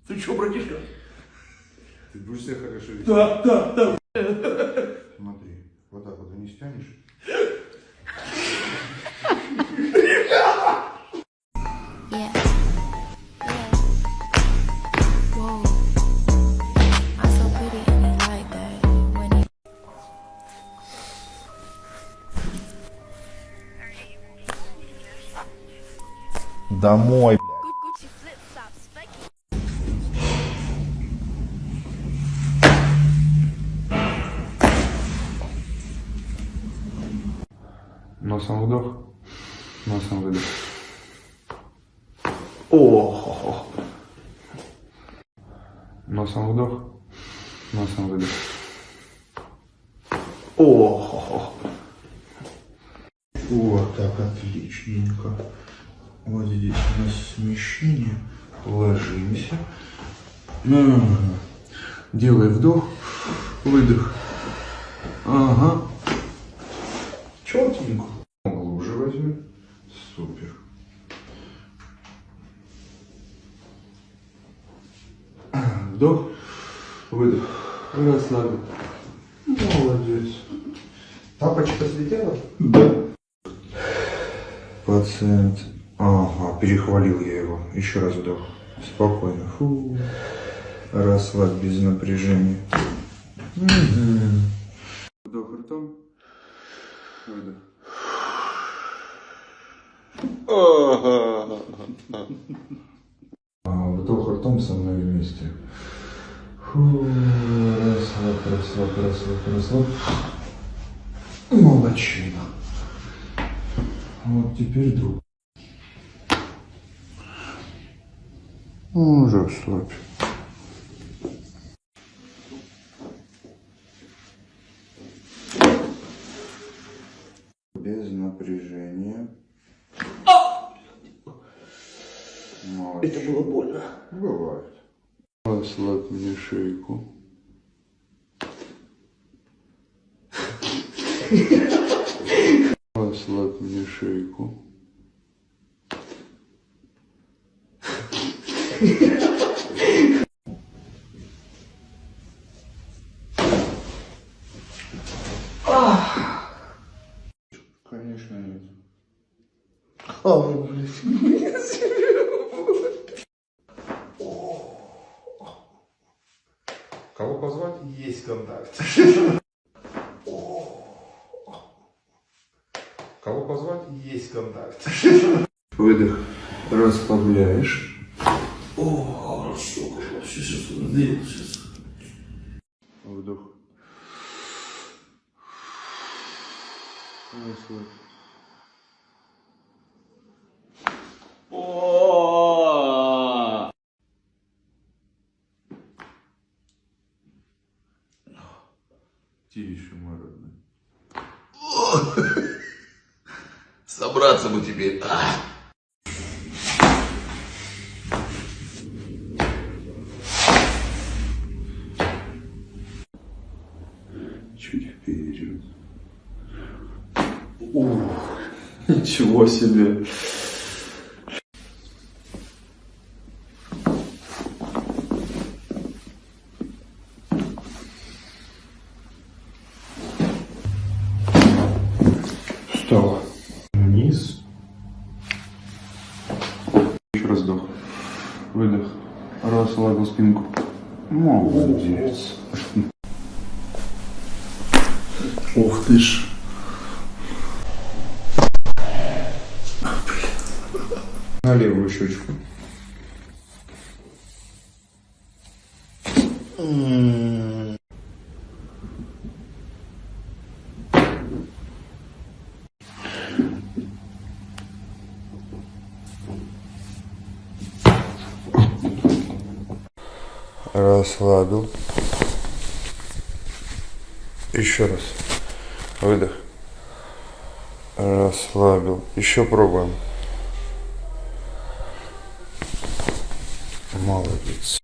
Ты что, братишка? Ты будешь себя хорошо вести? Да. Смотри, вот так вот не стянешь. Yeah. Whoa. I'm so pretty and he like that. When he Домой, Gucci flip flops, fake. Носом вдох, носом выдох. О, Носом вдох, носом выдох. о. Вот так, отличненько. Вот здесь у нас смещение. Ложимся. Делай вдох, выдох. Ага. Четенько. Глубже возьми. Супер. Вдох, выдох. Расслабил. Молодец. Тапочка слетела? Да. Пациент. Ага, перехвалил я его. Еще раз вдох. Спокойно. Фу. Расслабь без напряжения. Вдох ртом. Выдох. Вдох ртом со мной вместе. Фу. Расслабь. Молодчина. Вот теперь друг. Уже расслабь. Без напряжения. Молодец. Это было больно. Бывает. Расслабь мне шейку. Расслабь мне шейку. Конечно нет. Кого позвать? Есть контакт. Кого позвать? Есть контакт. Выдох. Расслабляешь. О, хорошо. Сейчас. Вдох. Расслабь. О. Тише, мой родной. Собраться бы теперь. Чуть вперед. Ничего себе. Встала. Вниз. Еще раз вдох. Выдох. Расслабил спинку. Молодец. Ух ты ж. На левую щечку. Расслабил. Еще раз. Выдох. Расслабил. Еще пробуем. Молодец.